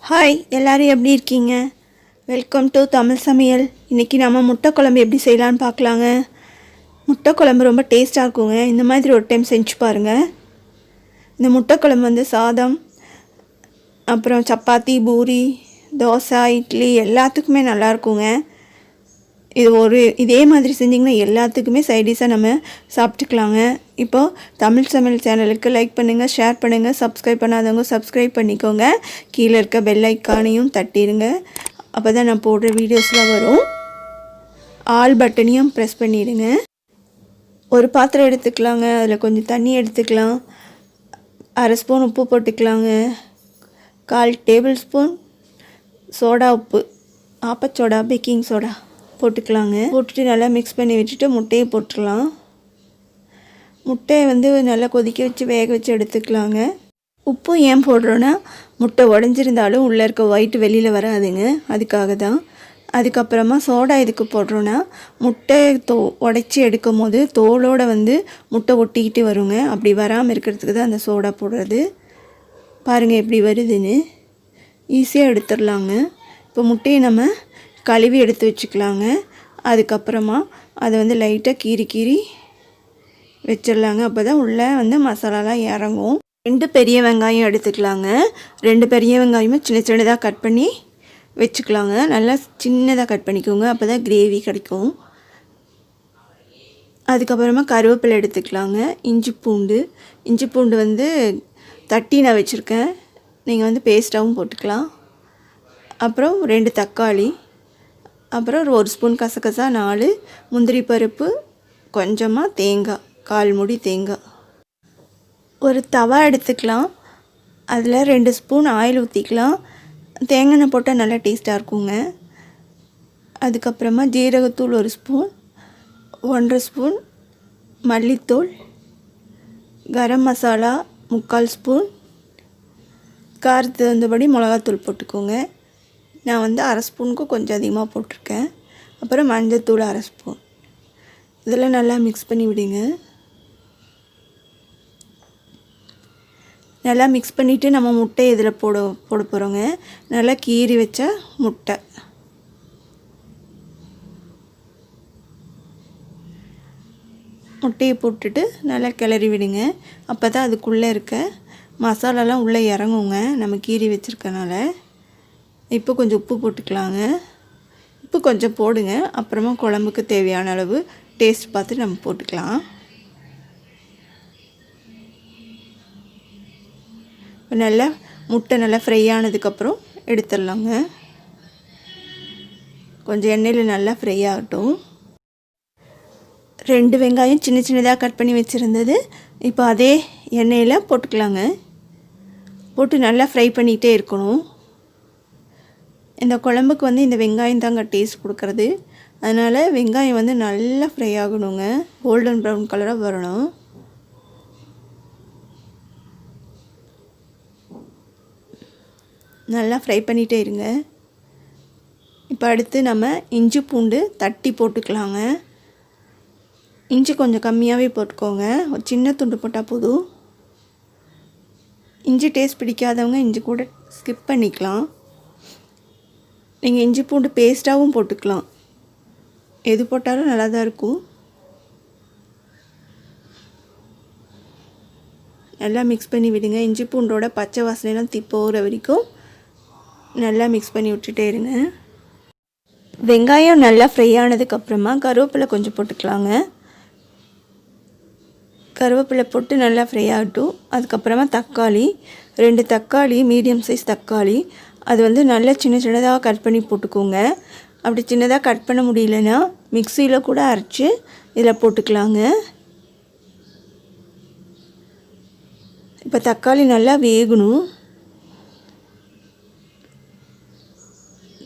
Hi எல்லாரும் எப்படி இருக்கீங்க? வெல்கம் டு தமிழ் சமையல். இன்றைக்கி நம்ம முட்டை குழம்பு எப்படி செய்யலான்னு பார்க்கலாங்க. முட்டை குழம்பு ரொம்ப டேஸ்ட்டாக இருக்குங்க. இந்த மாதிரி ஒரு டைம் செஞ்சு பாருங்கள். இந்த முட்டை குழம்பு வந்து சாதம், அப்புறம் சப்பாத்தி, பூரி, தோசை, இட்லி எல்லாத்துக்குமே நல்லாயிருக்குங்க. இதே மாதிரி செஞ்சிங்கன்னா எல்லாத்துக்குமே சைடிஷாக நம்ம சாப்பிட்டுக்கலாங்க. இப்போது தமிழ் சமையல் சேனலுக்கு லைக் பண்ணுங்கள், ஷேர் பண்ணுங்கள், சப்ஸ்கிரைப் பண்ணாதவங்க சப்ஸ்கிரைப் பண்ணிக்கோங்க. கீழே இருக்க பெல் ஐக்கானையும் தட்டிடுங்க. அப்போ தான் நான் போடுற வீடியோஸ்லாம் வரும். ஆல் பட்டனையும் ப்ரெஸ் பண்ணிவிடுங்க. ஒரு பாத்திரம் எடுத்துக்கலாங்க. அதில் கொஞ்சம் தண்ணி எடுத்துக்கலாம். 1/2 ஸ்பூன் உப்பு போட்டுக்கலாங்க. 1/4 டேபிள் ஸ்பூன் சோடா உப்பு, ஆப்பச்சோடா, பேக்கிங் சோடா போட்டுக்கலாங்க. போட்டுட்டு நல்லா மிக்ஸ் பண்ணி வச்சுட்டு முட்டையை போட்டுக்கலாம். முட்டையை வந்து நல்லா கொதிக்க வச்சு வேக வச்சு எடுத்துக்கலாங்க. உப்பு ஏன் போடுறோன்னா, முட்டை உடஞ்சிருந்தாலும் உள்ளே இருக்க ஒயிட் வெளியில் வராதுங்க, அதுக்காக தான். அதுக்கப்புறமா சோடா எதுக்கு போடுறோன்னா, முட்டை உடச்சி எடுக்கும் போது தோலோடு வந்து முட்டை ஒட்டிக்கிட்டு வருங்க. அப்படி வராமல் இருக்கிறதுக்கு தான் அந்த சோடா போடுறது. பாருங்கள் எப்படி வருதுன்னு. ஈஸியாக எடுத்துடலாங்க. இப்போ முட்டையை நம்ம கழுவி எடுத்து வச்சுக்கலாங்க. அதுக்கப்புறமா அதை வந்து லைட்டாக கீறி வச்சிடலாங்க. அப்போ தான் உள்ளே வந்து மசாலாலாம் இறங்கும். 2 பெரிய வெங்காயம் எடுத்துக்கலாங்க. 2 பெரிய வெங்காயமும் சின்னதாக கட் பண்ணி வச்சுக்கலாங்க. நல்லா சின்னதாக கட் பண்ணிக்கோங்க, அப்போ தான் கிரேவி கிடைக்கும். அதுக்கப்புறமா கருவேப்பிலை எடுத்துக்கலாங்க. இஞ்சி பூண்டு வந்து தட்டி நான் வச்சுருக்கேன். நீங்கள் வந்து பேஸ்ட்டாகவும் போட்டுக்கலாம். அப்புறம் 2 தக்காளி, அப்புறம் 1 ஸ்பூன் கசகசா, 4 முந்திரி பருப்பு, கொஞ்சமாக தேங்காய், 1/4 மூடி தேங்காய். ஒரு தவா எடுத்துக்கலாம். அதில் 2 ஸ்பூன் ஆயில் ஊற்றிக்கலாம். தேங்காய் எண்ணெய் போட்டால் நல்லா டேஸ்ட்டாக இருக்குங்க. அதுக்கப்புறமா ஜீரகத்தூள் 1 ஸ்பூன், 1/2 ஸ்பூன் மல்லித்தூள், கரம் மசாலா 3/4 ஸ்பூன், காரத்துக்கு தகுந்தபடி மிளகாத்தூள் போட்டுக்கோங்க. நான் வந்து 1/2 ஸ்பூனுக்கு கொஞ்சம் அதிகமாக போட்டிருக்கேன். அப்புறம் மஞ்சத்தூள் 1/2 ஸ்பூன். இதெல்லாம் நல்லா மிக்ஸ் பண்ணி விடுங்க. நல்லா மிக்ஸ் பண்ணிவிட்டு நம்ம முட்டை இதில் போட போகிறோங்க. நல்லா கீறி வச்ச முட்டை. முட்டையை போட்டுட்டு நல்லா கிளறி விடுங்க. அப்போ தான் அதுக்குள்ளே இருக்க மசாலாலாம் உள்ளே இறங்குங்க, நம்ம கீறி வச்சுருக்கனால. இப்போ கொஞ்சம் உப்பு போட்டுக்கலாங்க. உப்பு கொஞ்சம் போடுங்க. அப்புறமா குழம்புக்கு தேவையான அளவு டேஸ்ட் பார்த்து நம்ம போட்டுக்கலாம். நல்லா முட்டை நல்லா ஃப்ரை ஆனதுக்கப்புறம் எடுத்துடலாங்க. கொஞ்சம் எண்ணெயில் நல்லா ஃப்ரை ஆகட்டும். 2 வெங்காயம் சின்னதாக கட் பண்ணி வச்சுருந்தது இப்போ அதே எண்ணெயில் போட்டுக்கலாங்க. போட்டு நல்லா ஃப்ரை பண்ணிகிட்டே இருக்கணும். இந்த குழம்புக்கு வந்து இந்த வெங்காயம் தாங்க டேஸ்ட் கொடுக்குறது. அதனால் வெங்காயம் வந்து நல்லா ஃப்ரை ஆகணுங்க. கோல்டன் ப்ரௌன் கலராக வரணும். நல்லா ஃப்ரை பண்ணிகிட்டே இருங்க. இப்போ அடுத்து நம்ம இஞ்சி பூண்டு தட்டி போட்டுக்கலாங்க. இஞ்சி கொஞ்சம் கம்மியாகவே போட்டுக்கோங்க. ஒரு சின்ன துண்டு போட்டால் போதும். இஞ்சி டேஸ்ட் பிடிக்காதவங்க இஞ்சி கூட ஸ்கிப் பண்ணிக்கலாம். நீங்கள் இஞ்சி பூண்டு பேஸ்ட்டாகவும் போட்டுக்கலாம். எது போட்டாலும் நல்லா தான் இருக்கும். நல்லா மிக்ஸ் பண்ணி விடுங்க. இஞ்சி பூண்டோட பச்சை வாசனைலாம் போகிற வரைக்கும் நல்லா மிக்ஸ் பண்ணி விட்டுட்டே இருங்க. வெங்காயம் நல்லா ஃப்ரை ஆனதுக்கப்புறமா கருவேப்பிலை கொஞ்சம் போட்டுக்கலாங்க. கருவேப்பிலை போட்டு நல்லா ஃப்ரை ஆகட்டும். அதுக்கப்புறமா தக்காளி 2 தக்காளி, மீடியம் சைஸ் தக்காளி, அது வந்து நல்லா சின்னதாக கட் பண்ணி போட்டுக்கோங்க. அப்படி சின்னதாக கட் பண்ண முடியலன்னா மிக்சியில் கூட அரைச்சி இதில் போட்டுக்கலாங்க. இப்போ தக்காளி நல்லா வேகணும்.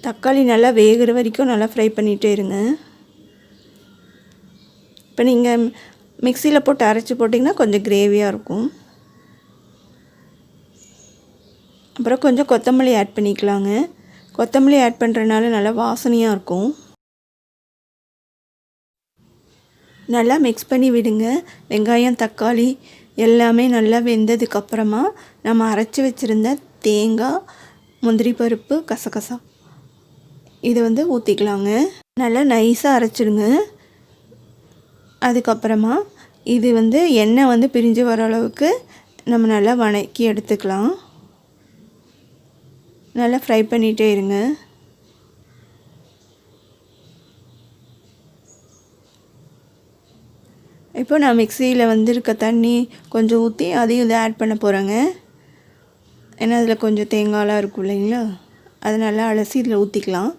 தக்காளி நல்லா வேகிற வரைக்கும் நல்லா ஃப்ரை பண்ணிகிட்டே இருங்க. இப்போ நீங்கள் மிக்சியில் போட்டு அரைச்சி போட்டிங்கன்னா கொஞ்சம் கிரேவியாக இருக்கும். அப்புறம் கொஞ்சம் கொத்தமல்லி ஆட் பண்ணிக்கலாங்க. கொத்தமல்லி ஆட் பண்ணுறதுனால நல்லா வாசனையாக இருக்கும். நல்லா மிக்ஸ் பண்ணி விடுங்க. வெங்காயம் தக்காளி எல்லாமே நல்லா வெந்ததுக்கப்புறமா நம்ம அரைச்சி வச்சுருந்த தேங்காய், முந்திரி பருப்பு, கசகசா இது வந்து ஊற்றிக்கலாங்க. நல்லா நைஸாக அரைச்சிடுங்க. அதுக்கப்புறமா இது வந்து எண்ணெய் வந்து பிரிஞ்சு வர அளவுக்கு நம்ம நல்லா வதக்கி எடுத்துக்கலாம். நல்லா ஃப்ரை பண்ணிகிட்டே இருங்க. இப்போ நான் மிக்சியில் வந்துருக்க தண்ணி கொஞ்சம் ஊற்றி அதையும் இதை ஆட் பண்ண போகிறேங்க. ஏன்னா அதில் கொஞ்சம் தேங்காயெலாம் இருக்கும் இல்லைங்களா, அதை நல்லா அலசி இதில் ஊற்றிக்கலாம்.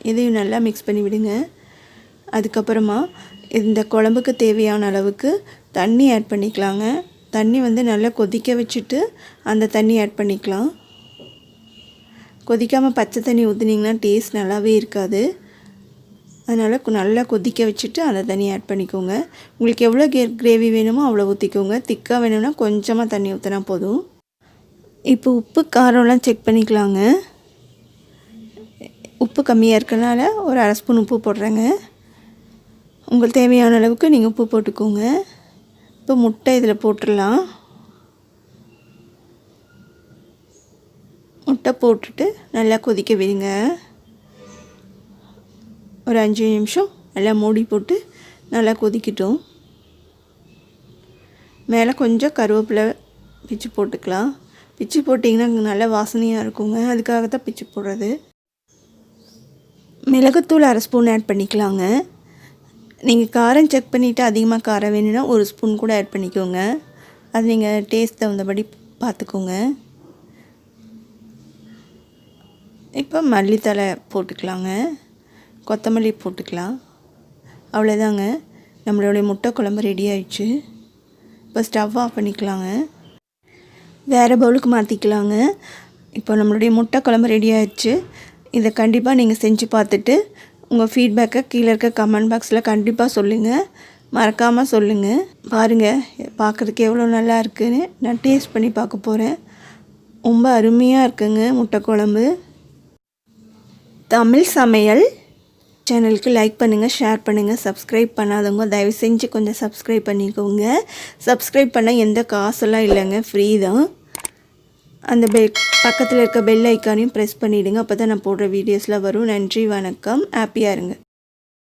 இதையும் நல்லா மிக்ஸ் பண்ணி விடுங்க. அதுக்கப்புறமா இந்த குழம்புக்கு தேவையான அளவுக்கு தண்ணி ஆட் பண்ணிக்கலாங்க. தண்ணி வந்து நல்லா கொதிக்க வச்சுட்டு அந்த தண்ணி ஆட் பண்ணிக்கலாம். கொதிக்காமல் பச்சை தண்ணி ஊற்றுனீங்கன்னா டேஸ்ட் நல்லாவே இருக்காது. அதனால் நல்லா கொதிக்க வச்சுட்டு அந்த தண்ணி ஆட் பண்ணிக்கோங்க. உங்களுக்கு எவ்வளோ கிரேவி வேணுமோ அவ்வளோ ஊற்றிக்கோங்க. திக்காக வேணும்னா கொஞ்சமாக தண்ணி ஊற்றினா போதும். இப்போ உப்பு காரம்லாம் செக் பண்ணிக்கலாங்க. உப்பு கம்மியாக இருக்கனால ஒரு அரை ஸ்பூன் உப்பு போடுறேங்க. உங்களுக்கு தேவையான அளவுக்கு நீங்கள் உப்பு போட்டுக்கோங்க. இப்போ முட்டை இதில் போட்டுடலாம். முட்டை போட்டுட்டு நல்லா கொதிக்க விடுங்க. ஒரு 5 நிமிஷம் நல்லா மூடி போட்டு நல்லா கொதிக்கட்டும். மேலே கொஞ்சம் கருவேப்பிலை பிச்சு போட்டுக்கலாம். பிச்சு போட்டிங்கன்னா நல்லா வாசனையாக இருக்குங்க. அதுக்காக தான் பிச்சு போடுறது. மிளகுத்தூள் அரை ஸ்பூன் ஆட் பண்ணிக்கலாங்க. நீங்கள் காரம் செக் பண்ணிவிட்டு அதிகமாக காரம் வேணும்னா ஒரு ஸ்பூன் கூட ஆட் பண்ணிக்கோங்க. அது நீங்கள் டேஸ்ட் தகுந்தபடி பார்த்துக்கோங்க. இப்போ மல்லித்தழை போட்டுக்கலாங்க. கொத்தமல்லி போட்டுக்கலாம். அவ்வளோதாங்க, நம்மளுடைய முட்டை குழம்பு ரெடி ஆயிடுச்சு. இப்போ ஸ்டவ் ஆஃப் பண்ணிக்கலாங்க. வேறு பவுலுக்கு மாற்றிக்கலாங்க. இப்போ நம்மளுடைய முட்டை குழம்பு ரெடி ஆயிடுச்சு. இதை கண்டிப்பாக நீங்கள் செஞ்சு பார்த்துட்டு உங்கள் ஃபீட்பேக்கை கீழே இருக்க கமெண்ட் பாக்ஸில் கண்டிப்பாக சொல்லுங்கள். மறக்காமல் சொல்லுங்கள். பாருங்கள், பார்க்குறதுக்கு எவ்வளோ நல்லா இருக்குன்னு. நான் டேஸ்ட் பண்ணி பார்க்க போகிறேன். ரொம்ப அருமையாக இருக்குங்க முட்டை குழம்பு. தமிழ் சமையல் சேனலுக்கு லைக் பண்ணுங்கள், ஷேர் பண்ணுங்கள். சப்ஸ்கிரைப் பண்ணாதவங்க தயவு செஞ்சு கொஞ்சம் சப்ஸ்கிரைப் பண்ணிக்கோங்க. சப்ஸ்கிரைப் பண்ண எந்த காசெல்லாம் இல்லைங்க, ஃப்ரீ தான். அந்த பக்கத்தில் இருக்க பெல் ஐக்கானையும் ப்ரெஸ் பண்ணிவிடுங்க. அப்போ தான் நான் போடுற வீடியோஸ்லாம் வரும். நன்றி, வணக்கம். ஹாப்பியாக இருங்க.